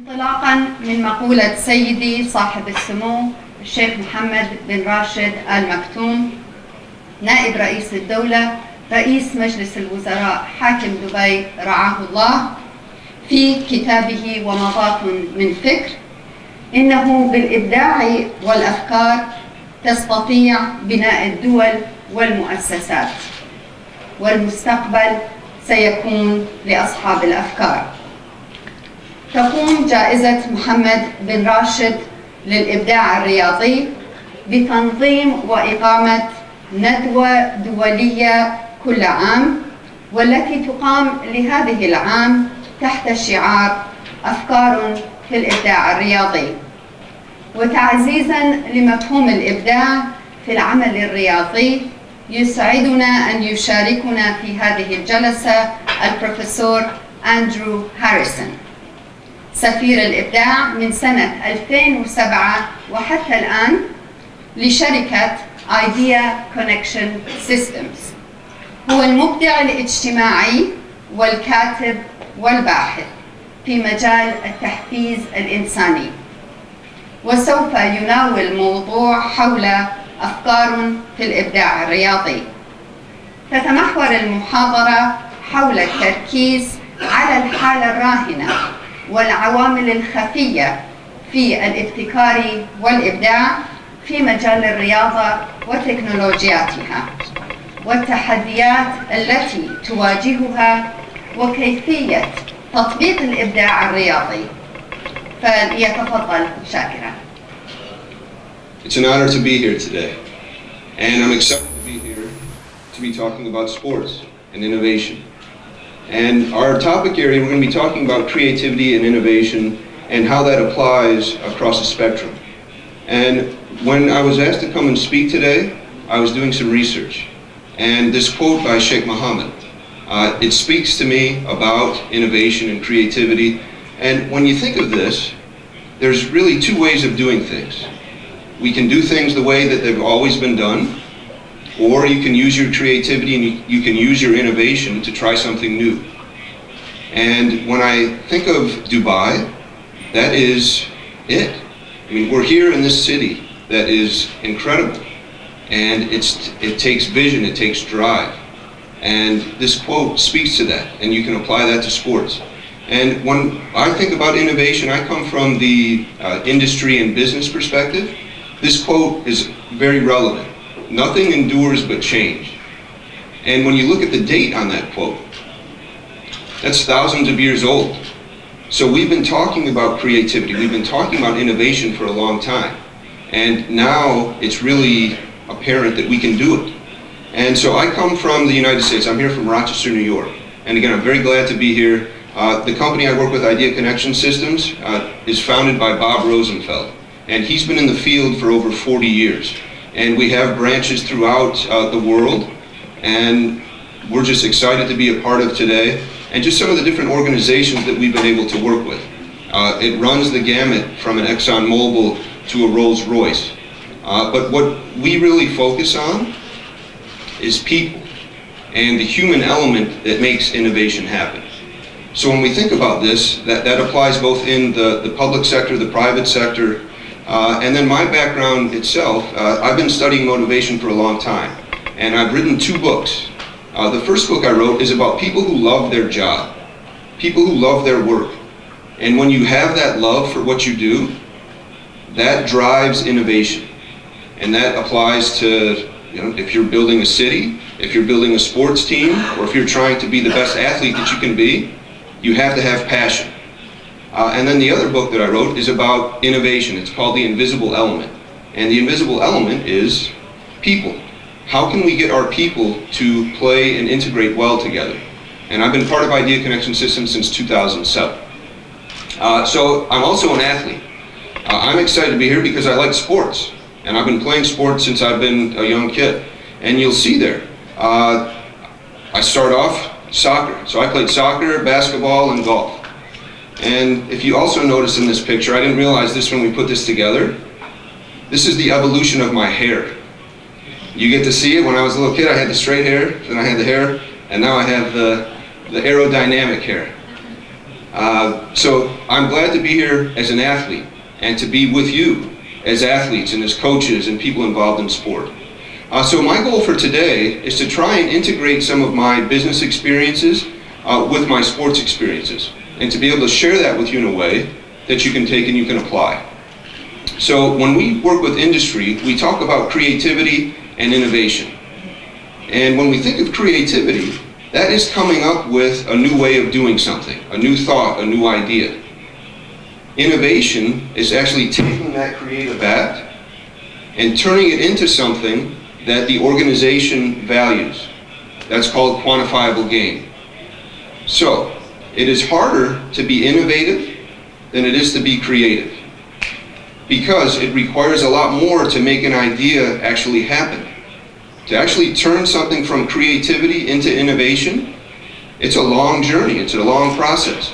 انطلاقا من مقولة سيدي صاحب السمو الشيخ محمد بن راشد آل مكتوم نائب رئيس الدولة رئيس مجلس الوزراء حاكم دبي رعاه الله في كتابه ومضات من فكر، إنه بالإبداع والأفكار تستطيع بناء الدول والمؤسسات، والمستقبل سيكون لأصحاب الأفكار. تقوم جائزة محمد بن راشد للإبداع الرياضي بتنظيم وإقامة ندوة دولية كل عام، والتي تقام لهذه العام تحت شعار أفكار في الإبداع الرياضي، وتعزيزاً لمفهوم الإبداع في العمل الرياضي. يسعدنا أن يشاركنا في هذه الجلسة البروفيسور اندرو هاريسون سفير الإبداع من سنة 2007 وحتى الآن لشركة Idea Connection Systems. هو المبدع الاجتماعي والكاتب والباحث في مجال التحفيز الإنساني، وسوف يناول موضوع حول أفكار في الإبداع الرياضي. تتمحور المحاضرة حول التركيز على الحالة الراهنة والعوامل الخفية في الابتكار والإبداع في مجال الرياضة وتكنولوجياتها، والتحديات التي تواجهها، وكيفية تطبيق الإبداع الرياضي. فليتفضل شاكرا. It's an honor to be here today, and I'm excited to be here to be talking about sports and innovation. And our topic area, we're going to be talking about creativity and innovation and how that applies across the spectrum. And when I was asked to come and speak today, I was doing some research. And this quote by Sheikh Muhammad, it speaks to me about innovation and creativity. And when you think of this, there's really two ways of doing things. We can do things the way that they've always been done, or you can use your creativity and you can use your innovation to try something new. And when I think of Dubai, that is it. I mean, we're here in this city that is incredible, and it takes vision, it takes drive. And this quote speaks to that, and you can apply that to sports. And when I think about innovation, I come from the industry and business perspective. This quote is very relevant. Nothing endures but change. And when you look at the date on that quote, that's thousands of years old. So we've been talking about creativity, we've been talking about innovation for a long time. And now it's really apparent that we can do it. And so I come from the United States. I'm here from Rochester, New York. And again, I'm very glad to be here. The company I work with, Idea Connection Systems, is founded by Bob Rosenfeld. And he's been in the field for over 40 years. And we have branches throughout the world. And we're just excited to be a part of today. And just some of the different organizations that we've been able to work with. It runs the gamut from an ExxonMobil to a Rolls-Royce. But what we really focus on is people and the human element that makes innovation happen. So when we think about this, that applies both in the public sector, the private sector, and then my background itself, I've been studying motivation for a long time, and I've written 2 books. The first book I wrote is about people who love their job, people who love their work. And when you have that love for what you do, that drives innovation. And that applies to, if you're building a city, if you're building a sports team, or if you're trying to be the best athlete that you can be, you have to have passion. And then the other book that I wrote is about innovation. It's called The Invisible Element. And the invisible element is people. How can we get our people to play and integrate well together? And I've been part of Idea Connection Systems since 2007. So I'm also an athlete. I'm excited to be here because I like sports. And I've been playing sports since I've been a young kid. And you'll see there, I start off soccer. So I played soccer, basketball, and golf. And if you also notice in this picture, I didn't realize this when we put this together, this is the evolution of my hair. You get to see it. When I was a little kid, I had the straight hair, then I had the hair, and now I have the aerodynamic hair. So I'm glad to be here as an athlete and to be with you as athletes and as coaches and people involved in sport. So my goal for today is to try and integrate some of my business experiences with my sports experiences and to be able to share that with you in a way that you can take and you can apply. So when we work with industry, we talk about creativity and innovation. And when we think of creativity, that is coming up with a new way of doing something, a new thought, a new idea. Innovation is actually taking that creative act and turning it into something that the organization values. That's called quantifiable gain. So, it is harder to be innovative than it is to be creative, because it requires a lot more to make an idea actually happen. To actually turn something from creativity into innovation, it's a long journey, it's a long process.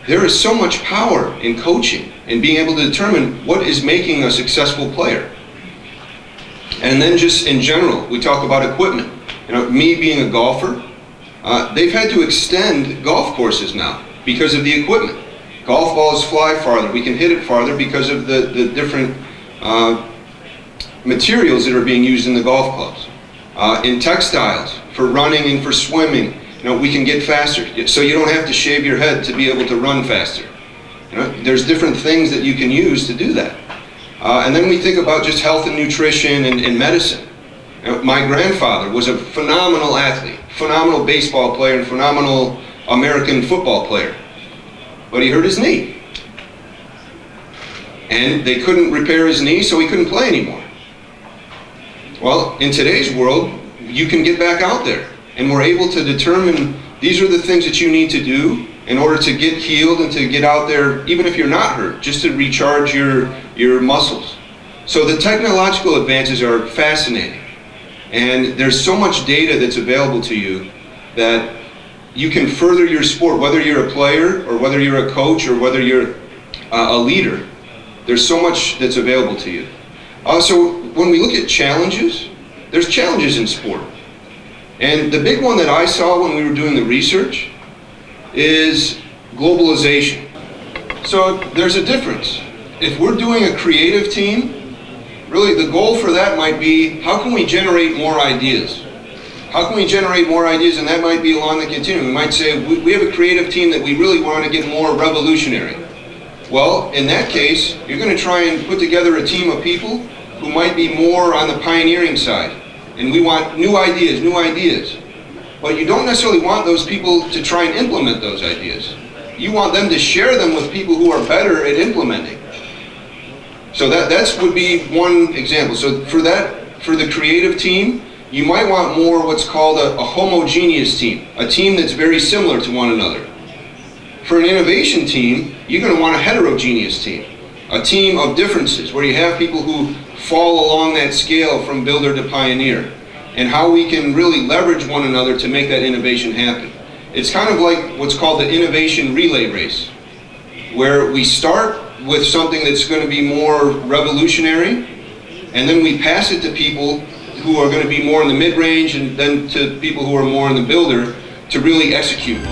There is so much power in coaching and being able to determine what is making a successful player. And then just in general, we talk about equipment. You know, me being a golfer, they've had to extend golf courses now because of the equipment. Golf balls fly farther, we can hit it farther because of the different materials that are being used in the golf clubs. In textiles, for running and for swimming, you know, we can get faster. So you don't have to shave your head to be able to run faster. You know, there's different things that you can use to do that. And then we think about just health and nutrition and medicine. You know, my grandfather was a phenomenal athlete, phenomenal baseball player and phenomenal American football player. But he hurt his knee. And they couldn't repair his knee, so he couldn't play anymore. Well, in today's world, you can get back out there, and we're able to determine these are the things that you need to do in order to get healed and to get out there, even if you're not hurt, just to recharge your muscles. So the technological advances are fascinating, and there's so much data that's available to you that you can further your sport, whether you're a player or whether you're a coach or whether you're a leader. There's so much that's available to you. So when we look at challenges, there's challenges in sport. And the big one that I saw when we were doing the research is globalization. So there's a difference. If we're doing a creative team, really the goal for that might be, how can we generate more ideas? How can we generate more ideas? And that might be along the continuum. We might say, we have a creative team that we really want to get more revolutionary. Well, in that case, you're going to try and put together a team of people who might be more on the pioneering side. And we want new ideas, new ideas. But you don't necessarily want those people to try and implement those ideas. You want them to share them with people who are better at implementing. So that would be one example. So for the creative team, you might want more what's called a homogeneous team, a team that's very similar to one another. For an innovation team, you're going to want a heterogeneous team, a team of differences, where you have people who fall along that scale from builder to pioneer, and how we can really leverage one another to make that innovation happen. It's kind of like what's called the innovation relay race, where we start with something that's going to be more revolutionary, and then we pass it to people who are going to be more in the mid-range, and then to people who are more in the builder to really execute.